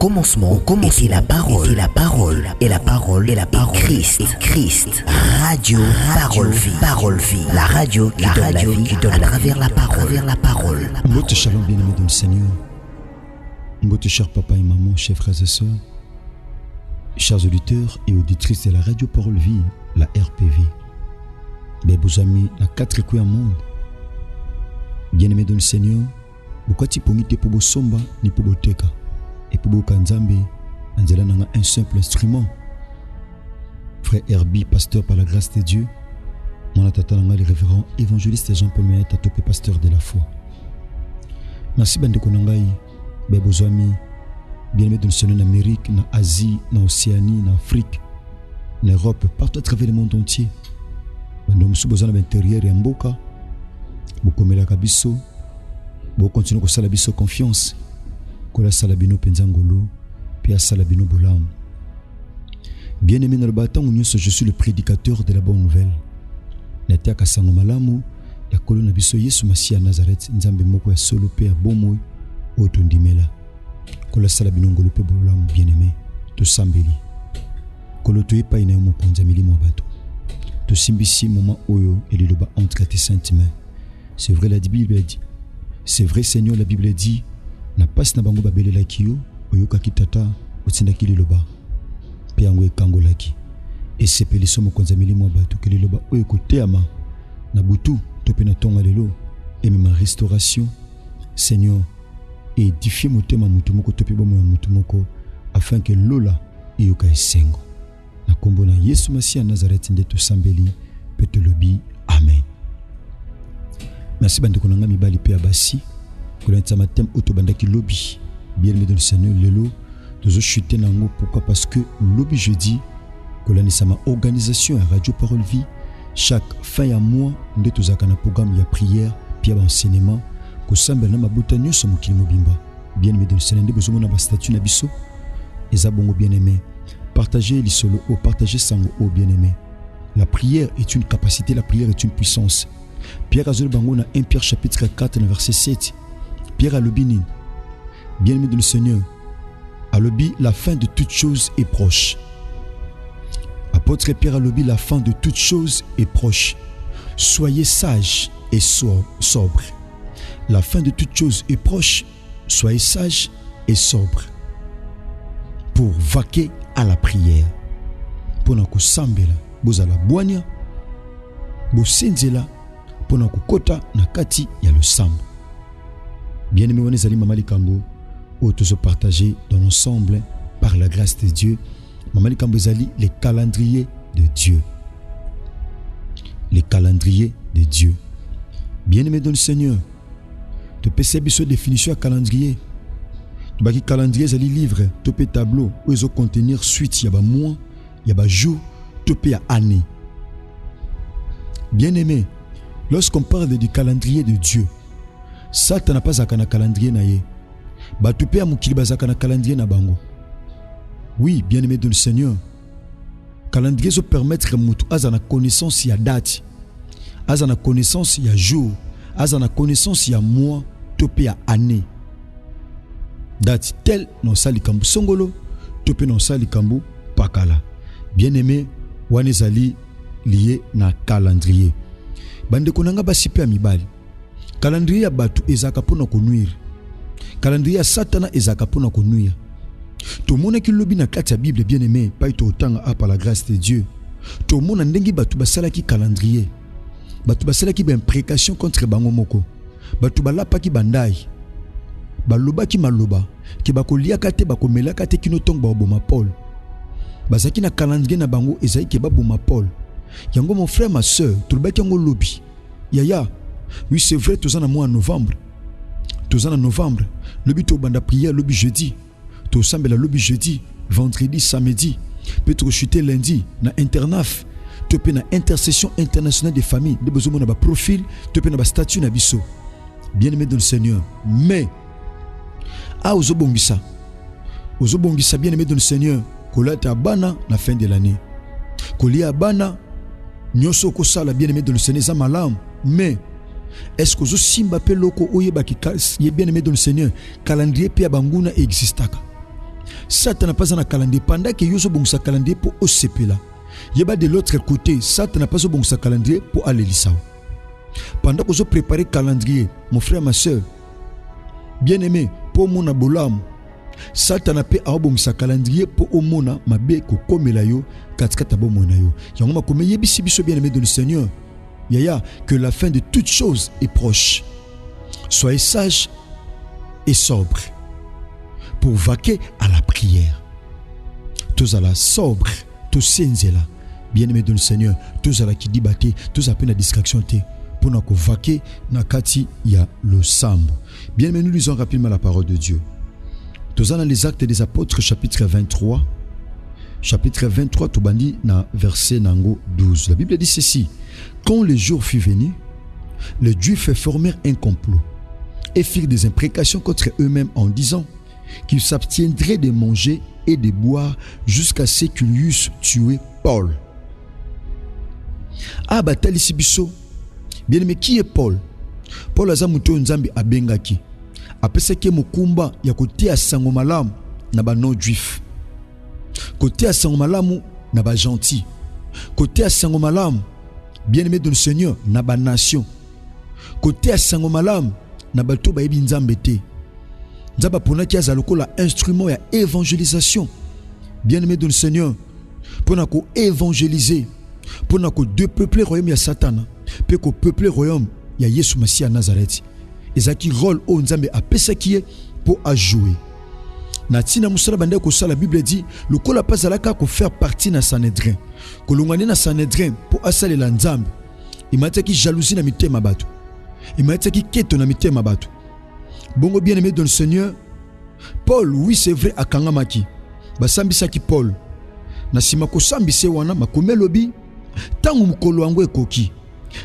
commencement était la parole, et la parole, et la parole, et la parole, Christ. Radio, parole vie, la radio qui donne la vie, qui donne à travers la parole. Mbote shalom bien-aimé dans le Seigneur. Mbote cher papa et maman, chers frères et sœurs, chers auditeurs et auditrices de la radio Parole Vie, la RPV. Mes beaux amis, la 4 coins au monde. Bien-aimé dans le Seigneur, pourquoi tu peux te pour somba ni pour boteka et pour kanzambe anzela nanga un simple instrument. Frère Herbie, pasteur par la grâce de Dieu, mon tata nanga le révérend évangéliste Jean-Paul Menet Topé, pasteur de la foi. Merci bande konangai, mes beaux amis, bien-aimé dans le Seigneur, en Amérique, en Asie, en Océanie, en Afrique, en Europe, partout à travers le monde entier. Bando musuboza na l'intérieur ya mboka. Bokomela kabiso, bo continue ko sala biso confiance. Ko la sala bino penzangolo, puis sala bino bolam. Bien-aimé dans le bâton, je suis le prédicateur de la bonne nouvelle. Natia kasango malamu ya kolo na biso Yesu Masia Nazareth, nzambe moko ya solo pe ya bomo otondimela. Ko la sala bino ngolo pe bolam bien-aimé, to sambeli. Kolo to epa ina mo konza milimo bato. To simbisi moment oyo eliloba entre tes saintes mains. C'est vrai, la Bible dit. C'est vrai, Seigneur, la Bible dit. Na pas na bango babele la kiyo, oyoka kitata, otinda kililoba. Piango e kango laki. Et c'est peli somo konza milimo batu kililoba oyoko teama. Na butu, tope na tonga lelo. Et même restauration, Seigneur, édifie motema mutumoko tope bomo mutumoko, afin que lola yoka esengo. Na kombo na Yesu Masia Nazareth ndeto sambeli, pete lobi, amen. Merci bande konanga mibali pe abasi kolenta matem otobandaki lobby bien-aimé dans le Seigneur lelo tozo chuter nango. Pourquoi? Parce que lobby jeudi kolani sama organisation à Radio Parole Vie chaque fin ya mois nde tozaka na programme ya prière puis ya enseignement ko sambela na mabuta nyoso mokili mobimba. Bien-aimé dans le Seigneur nde bozomo na ba statut na biso eza bongo bien-aimé. Partagez l'isolo au partager sango au bien-aimé. La prière est une capacité, la prière est une puissance. Pierre Azul Bango na 1 Pierre chapitre 4 verset 7. Pierre Alobini, bien-aimé de le Seigneur, Alobi, la fin de toute chose est proche. Apôtre Pierre Alobi, la fin de toute chose est proche. Soyez sages et sobres. La fin de toute chose est proche. Soyez sages et sobres. Pour vaquer à la prière. Pour nous sambela, bozala boania, bosenzela. Pona kukota na kati ya le sambo. Bien-aimé wanezali mama likambo o tous partager dans l'ensemble par la grâce de Dieu. Mama likambo ezali les calendriers de Dieu. Les calendriers de Dieu. Bien-aimé dans le Seigneur, te pese biso définition à calendrier. Tu baki calendrier ezali livre, to pe tableau où ils contenir suite ya ba mois, ya ba jour, to pe ya année. Bien-aimé, lorsqu'on parle du calendrier de Dieu, Satan n'a pas un calendrier naïe. Batupé a mukili bazaka na calendrier na bango. Oui, bien-aimé de le Seigneur. Calendrier se permettre mutu azana connaissance ya date, azana connaissance ya jour, azana connaissance ya mois, topé ya année. Date tel non sali kambu songolo, topé non sali kambu pakala. Bien-aimé, wanezali lié na calendrier. Bande konanga basipe ya mibali. Calendrier ya batu ezaka pona konuire. Calendrier ya Satana ezaka pona konuire. To mona ki lobi na kati ya Bible bien-aimé, pa ito otanga a par la grâce de Dieu. To mona ndengi batu basalaki calendrier. Batu basalaki ba imprécation contre bango moko. Batu balapaki bandai. Balobaki maloba ki bakoliaka te bakomelaka te kino tong ba oboma Paul. Bazaki na calendrier na bango ezaki ke baboma Paul. Yango mon frère, ma soeur, tout le bête yango lobby. Yaya, oui c'est vrai, tous en mois en novembre. Tous en novembre, lobby to banda prière, lobby jeudi. Tous samedi la lobby jeudi, vendredi, samedi. Peut-être chuter lundi, na internaf. Topé na intercession internationale des familles. De besoin na ba profil, topé na ba statut na biso. Bien-aimé dans le Seigneur. Mais, ozobongisa bien-aimé dans le Seigneur. Kolata bana na fin de l'année. Kolia bana. Nyoso ko sala bien-aimé dans le Seigneur za malam, mais est-ce que zo simba pe loko oyeba ki bien-aimé dans le Seigneur calendrier pe banguna existaka Satan n'a pas un calendrier. Pendant que yo so bon sa calendrier pour OCP là. Yeba de l'autre côté, Satan n'a pas un bon sa calendrier pour aller l'issao. Pendant que je prépare le calendrier, mon frère, ma soeur, bien aimé, pour mon abolam, Satan n'a pas un bon sa calendrier pour au mona mabe ko komela yo katikata bo mona yo. Yango makome yebisi biso bien aimé de le Seigneur. Yaya que la fin de toute chose est proche. Soyez sages et sobres pour vaquer à la prière. Tous à la sobre, tous senzela. Bien aimé de le Seigneur, tous à la qui dibaté, tous à peine la distraction té. Pour nous vaquer nakati ya le sambo. Bien aimé, nous lisons rapidement la parole de Dieu. Tous dans les Actes des Apôtres, chapitre 23. Chapitre 23, tout bandi na verset nango 12. La Bible dit ceci. Quand le jour fut venu, les Juifs formèrent un complot et firent des imprécations contre eux-mêmes en disant qu'ils s'abstiendraient de manger et de boire jusqu'à ce qu'ils eussent tué Paul. Ah, batali sibiso. Bien aimé, qui est Paul? Paul azamuto nzambi abengaki. Apeseke mukumba ya kotia sango malamu na ba non juif. Kotia sango malamu na ba gentil. Kotia sango malamu bien aimé de le Seigneur na ba nation. Kotia sango malamu na ba to ba yebi nzambe te. Nzaba pona ki azaloko la instrument ya évangélisation. Bien aimé de le Seigneur, pona ko évangéliser, pona ko depeupler royaume ya Satan. Pe ko peuple royaume ya Yesu Messia à Nazareth. Ezaki rôle au nzambe apesa qui est pour ajouer. Na tina musala bande ko sala Bible dit le kola pas alaka ko faire partie na Sanhedrin. Ko longane na Sanhedrin pour asale la nzambe. Imataki jalousie na mitema bato. Imataki keto na mitema bato. Bongo bien aimé dans le Seigneur, Paul oui c'est vrai akangamaki. Basambisaki Paul. Na sima ko sambise wana makome lobi tangu mukolo wango ekoki.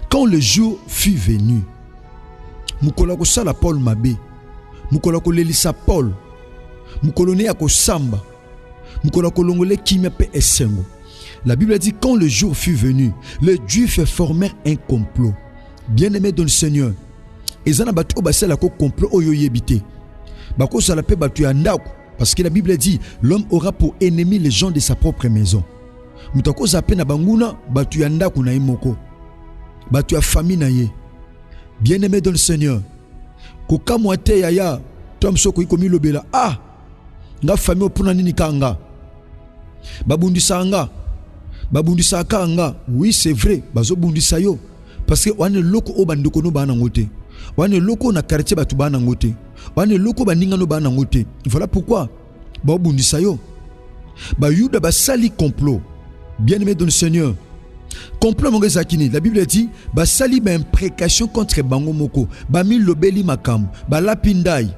Quand le jour fut venu, mukolo ko sala Paul mabe, mukolo ko lelisa Paul, mukolo ne ko samba, mukolo ko longole kimia pe esengo. La Bible dit quand le jour fut venu, les Juifs formèrent un complot. Bien-aimé dans le Seigneur, ezana batu obasela ko complot oyo yebite. Bako sala pe batu ya ndako parce que la Bible dit l'homme aura pour ennemi les gens de sa propre maison. Mutako zape na banguna batu ya ndako na imoko. Batu ya famille na ye. Bien-aimé dans le Seigneur. Koka mwate yaya. Tom soko ikomi lobela. Ah. Nga famille opuna nini kanga. Babundisa anga. Babundisa kanga. Oui c'est vrai. Bazo bundisa yo. Parce que wane loko o bandoko no bana ngote. Wane loko na quartier batu bana ngote. Wane loko baninga no bana ngote. Voilà pourquoi. Ba bundisa yo. Ba yuda ba sali complot. Bien-aimé dans le Seigneur. Complot mon zakini. La Bible dit ba sali ba imprécation contre bango moko. Ba mi lobeli makambu. Ba lapindai.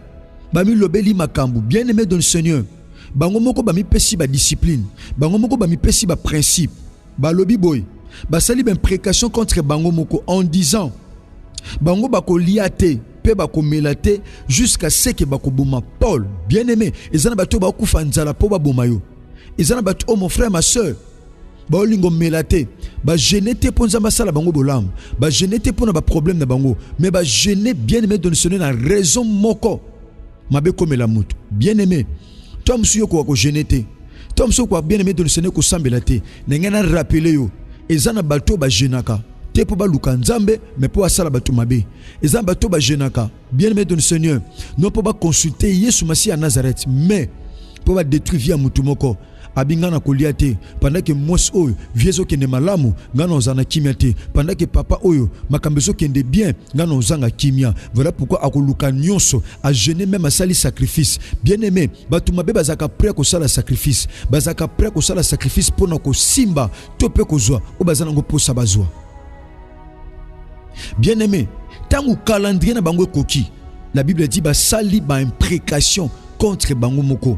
Ba mi lobeli makambu. Bien-aimé dans le Seigneur. Bango moko ba mi pesi ba discipline. Bango moko ba mi pesi ba principe. Ba lobi boy. Ba sali ba imprécation contre bango moko en disant bango ba ko liate pe ba ko melate jusqu'à ce que ba ko boma Paul. Bien-aimé, ezana bato ba ko fanzala po ba boma yo. Ezana bato oh mon frère ma sœur. Ba olingo melate ba genete ponza masala bango bolam ba genete pona ba problème na bango mais ba gene bien-aimé donne sonner na raison moko mabe komela mutu bien-aimé toi monsieur ko ko genete toi monsieur ko bien-aimé donne sonner ko sambelate na ngana rappeler yo ezana bato ba genaka te po ba luka nzambe mais po asala bato mabe ezana bato ba genaka bien-aimé donne Seigneur non po ba consulter Yesu Messia à Nazareth mais po ba détruire via mutu moko abingana koliate pendant que mos oyo viezo kende malamu ngana ozana kimia te pendant que papa oyo makambezo kende bien ngana ozanga kimia. Voilà pourquoi akoluka nyonso a jeûner même à sali sacrifice. Bien-aimé batu mabe bazaka prêt ko sala sacrifice bazaka prêt ko sala sacrifice pona ko simba to pe ko zwa o bazana ngo posa bazwa. Bien-aimé tangu calendrier na bango koki la Bible dit ba sali ba imprécation contre bango moko.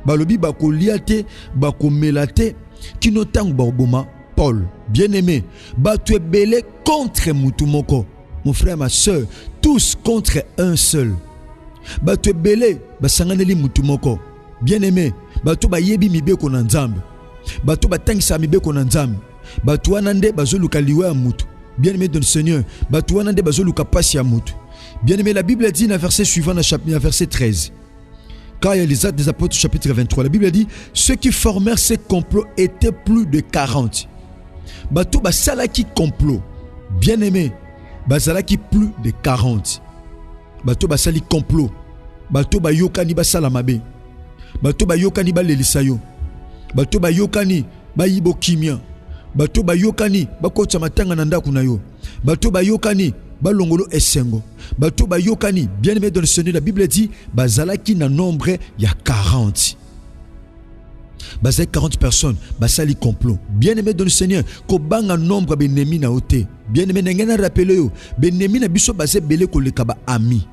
Balobi bako liate bako melate kino tang barboma Paul. Bien-aimé, batu ebele contre mutu moko. Mon frère, ma soeur, tous contre un seul. Batu ebele basanganeli mutu moko. Bien-aimé, batu ba yebi mibeko na nzambe. Batu batangisa mibeko na nzambe. Batu wanande bazoluka liwa mutu. Bien-aimé dans le Seigneur, batu wanande bazoluka pasi ya mutu. Bien-aimé, la Bible dit dans le verset suivant, dans verset 13. Quand il y a les Actes des Apôtres, chapitre 23, la Bible dit, ceux qui formèrent ces complots étaient plus de 40. Bato basala qui complot, bien aimé, basala qui plus de 40. Bato basali complot, bato bayokani basala mabe, bato bayokani balelisayo, bato bayokani bayibo kimia, bato bayokani bakotsa matanga na ndaku na yo, bato bayokani balongolo esengo, bato bayokani, bien aimé dans le Seigneur, la Bible dit bazala qui na nombre il y a 40. Bazali 40 personnes, basali complot. Bien aimé dans le Seigneur, ko banga nombre benemi na ote. Bien aimé n'engena rappelé yo, benemi na biso basé belé ko leka ba ami.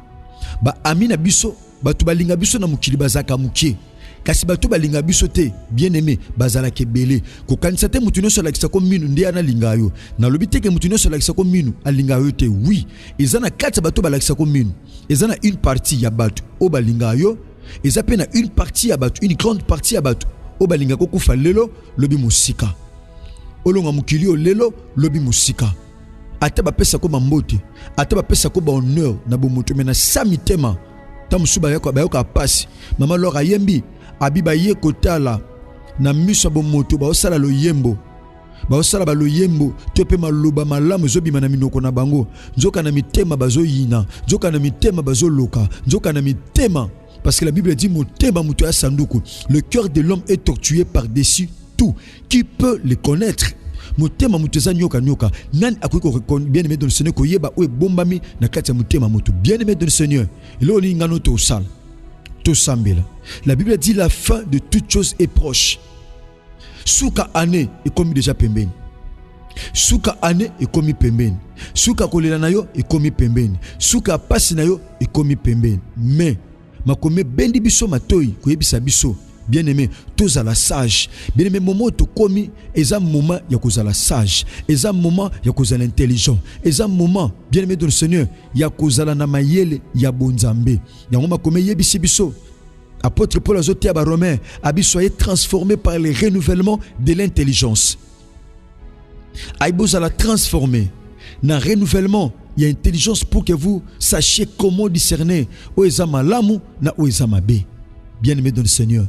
Ba ami na biso, batu balinga biso na mukili bazaka mukie. Kasi batu balinga biso te, bien aimé, bazala ke belé. Ko kanisa te mutu nyonso lakisa ko minu nde ana linga yo. Na lobi te ke mutu nyonso lakisa ko minu alinga yo te. Oui, ezana kati batu balakisa ko minu. Ezana une partie ya batu o balinga yo, ezape na une partie ya batu, une grande partie ya batu. O balinga ko kufa lelo lobi musika. Olonga mukili o lelo lobi musika. Ata ba pesa ko mambote, ata ba pesa ko ba honneur na bomoto mena samitema. Tamusuba yako ba yoko apasi. Mama Laura yembi abiba ye kotala na miso bomoto ba osala lo yembo. Ba osala ba lo yembo tope maloba malamu zobima na minoko na bango. Nzoka na mitema bazo yina, nzoka na mitema bazo loka, nzoka na mitema. Parce que la Bible dit le cœur de l'homme est tortué par-dessus tout. Qui peut le connaître? Motema muteza nyoka nyoka. Nan akwiko reconnaître bien aimé dans le Seigneur ko yeba o bombami na kati ya mutema mutu. Bien aimé dans le Seigneur. Et là on ngano to sal. To sambela. La Bible dit la fin de toute chose est proche. Souka année est comme déjà pembeni. Souka année est comme pembeni. Souka kolela na yo est comme pembeni. Souka pasi na yo est comme pembeni. Mais makome bendi biso matoi koyebisa biso bien aimé tozala sage, bien aimé moment to komi eza moment ya kozala sage, eza moment ya kozala intelligent, eza moment bien aimé dans le Seigneur ya kozala na mayele ya bonzambe yango makome yebisi biso. Apôtre Paul azote ba Romain abi soyez transformés par le renouvellement de l'intelligence. Aibozala transformé na renouvellement. Il y a intelligence pour que vous sachiez comment discerner oezama lamu na oezama be. Bien aimé dans le Seigneur.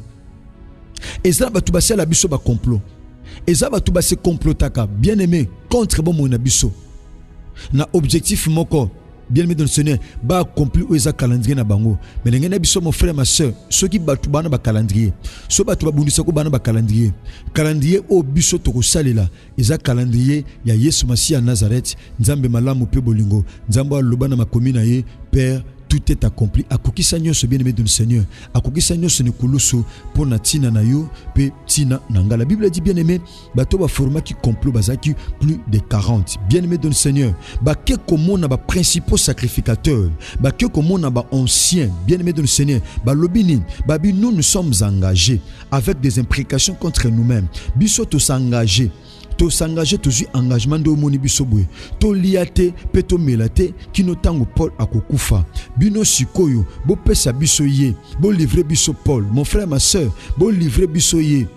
Eza batu basala la biso ba complot. Eza batu base complotaka bien aimé contre bon mon abiso. Na objectif moko bien aimé dans le Seigneur ba accomplir oeza calendrier na bango. Mais ngena biso mon frère ma sœur, ceux qui batu bana ba calendrier. So batu babundisa ko bana ba calendrier. Calendrier o biso to ko salela. Eza calendrier ya Yesu Masiya Nazareth, Nzambe malamu pe bolingo, Nzambe alobana makomi na ye, Père, tout est accompli. Akokisa nyonso bien aimé dans le Seigneur. Akokisa nyonso ne kuluso pour na tina na yo pe tina nanga. La Bible dit bien aimé, bato ba format qui complot bazaki plus de 40. Bien aimé dans le Seigneur. Ba ke komo na ba principaux sacrificateurs, ba ke komo na ba anciens, bien aimé dans le Seigneur. Ba lobini, ba bi nous sommes engagés avec des imprécations contre nous-mêmes. Biso to s'engager. To s'engager toujours engagement de moni bisobwe to liate peto melate kino tango Paul akokufa bino sikoyo bo pesa biso ye bo livrer biso Paul mon frère ma sœur bo livrer biso ye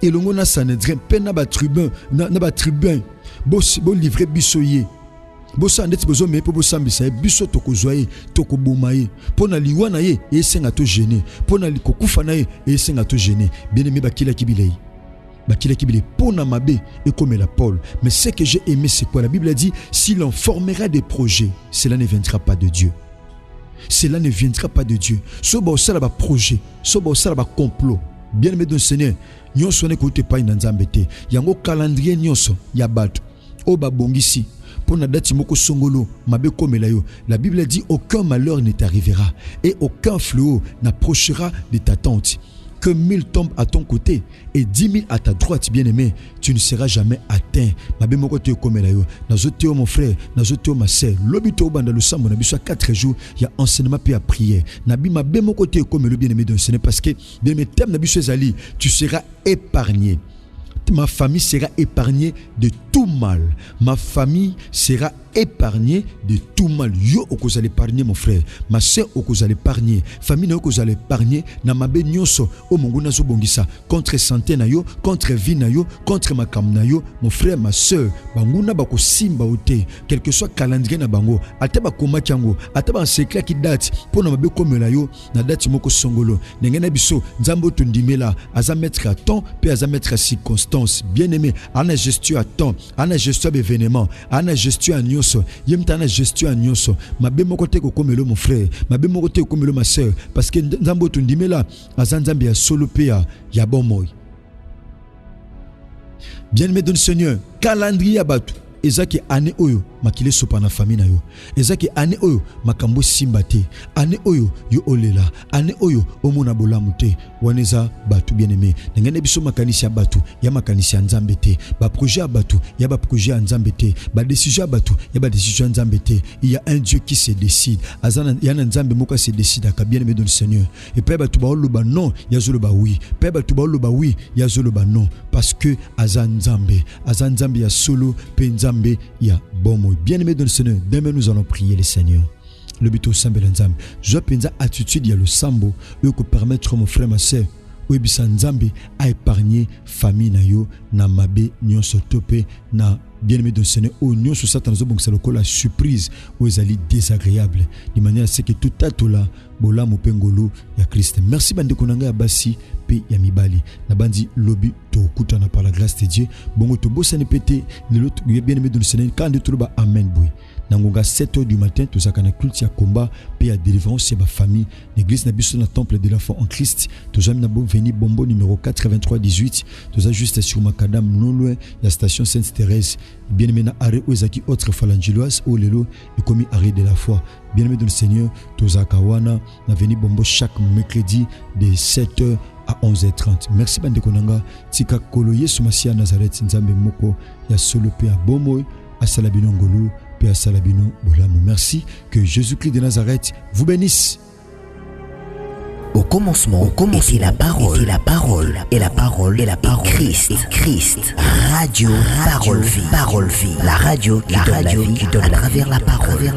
elongo na Sanhedrin pena ba tribun na ba tribun bo livrer biso ye bo sandeti bozo me po bo sambisa biso to kozwaye to kobomaye pona liwa na ye esenga to gêner pona likokufa na ye esenga to gêner bien aimé bakila kibilei. Et comme la Paul. Mais ce que j'ai aimé, c'est quoi? La Bible a dit, si l'on formera des projets, cela ne viendra pas de Dieu. Cela ne viendra pas de Dieu. Soba au salaba projet, soba au salaba complot. Bien aimé dans le Seigneur, nyonso ne kote pa inanzambete. Yango calendrier nyonso ya batu. Oba bongisi. Pour na dati moko songolo, mabe komela yo. La Bible a dit, aucun malheur ne t'arrivera et aucun fléau n'approchera de ta tente. Que 1000 tombent à ton côté et 10 000 à ta droite, bien-aimé, tu ne seras jamais atteint. Ma bé moko te komela yo. Nazote mon frère, nazote ma sœur. Lobito banda le sambo na biso 4 jours, il y a enseignement puis à prière. Nabi ma bé moko te komela bien-aimé dans Seigneur parce que bien-aimé thème na biso ezali, tu seras épargné. Ma famille sera épargnée de tout mal. Ma famille sera épargné de tout mal. Yo okoza l'épargner mon frère, ma sœur okoza l'épargner, famille na okoza l'épargner na mabe nyonso o mungu na zo bongisa contre santé na yo, contre vie na yo, contre makam na yo, mon frère, ma sœur, banguna bako simba ote, quel que soit calendrier na bango, ate ba koma kiango, ate ba secret qui date pour na mabe komela yo na date moko songolo. Nengena biso nzambo tundimela aza mettre à temps puis aza mettre à circonstance. Bien aimé, ana gestion à temps, ana gestion d'événement, ana gestion à nyonso, yemta ana gestion à nyonso. Mabe moko te ko komelo mon frère, mabe moko te ko komelo ma sœur, parce que nzambo tundimela aza nzambe ya solo pe ya bon moy. Bien aimé dans le Seigneur, calendrier abatu ezaki ane oyo makile sopa na famille na yo, ezaki ane oyo makambo simba te, ane oyo yo olela, ane oyo omona bolamu te, waneza batu bien aimé. Ngene biso makanisi ya batu ya makanisi ya nzambe te, ba projet ya batu ya ba projet ya nzambe te, ba décision ya batu ya ba décision ya nzambe te. Il y a un Dieu qui se décide, azana ya nzambe moko se décide ka bien aimé dans le Seigneur. Et pe batu ba oloba non ya zoloba oui, pe batu ba oloba oui ya zoloba non, parce que azan nzambe ya solo pe nzambe ya bomo. Bien aimé dans le Seigneur, demain nous allons prier le Seigneur. Le but au sambe l'enzambe. Je pense attitude il y a le sambo, eux que permettre mon frère ma sœur, oui bisa nzambe a épargné famille na yo na mabe nyonso topé na bien aimé dans le Seigneur. Oh nyonso satan zo bon c'est la surprise ou ezali désagréable de manière à ce que tout atola bola mopengolo ya Christ. Merci bande konanga ya basi pe ya mibali na bandi lobby to kutana par la grâce de Dieu bongo to bossa ne pété le l'autre bien aimé dans le Seigneur quand de tout ba amen boy. Nangonga 7h du matin tous akana culte ya combat pe ya délivrance ya ba famille l'église na biso na temple de l'enfant en Christ tous amis na bon venir bombo numéro 8318 tous juste sur macadam non loin la station Sainte-Thérèse bien aimé na arrêt ozaki autre falangiloise au lelo et commis arrêt de la foi. Bien aimé dans le Seigneur tous akawana na venir bombo chaque mercredi de 7h à 11h30. Merci bande konanga tika kolo Yesu Masia Nazareth nzambe moko ya solo pe ya bomoy asalabino ngolo pe asalabino bolamu. Merci, que Jésus-Christ de Nazareth vous bénisse. Au commencement était la parole, et la parole, et la parole, et la parole, Christ. Radio, parole vie, la radio qui donne à travers la parole.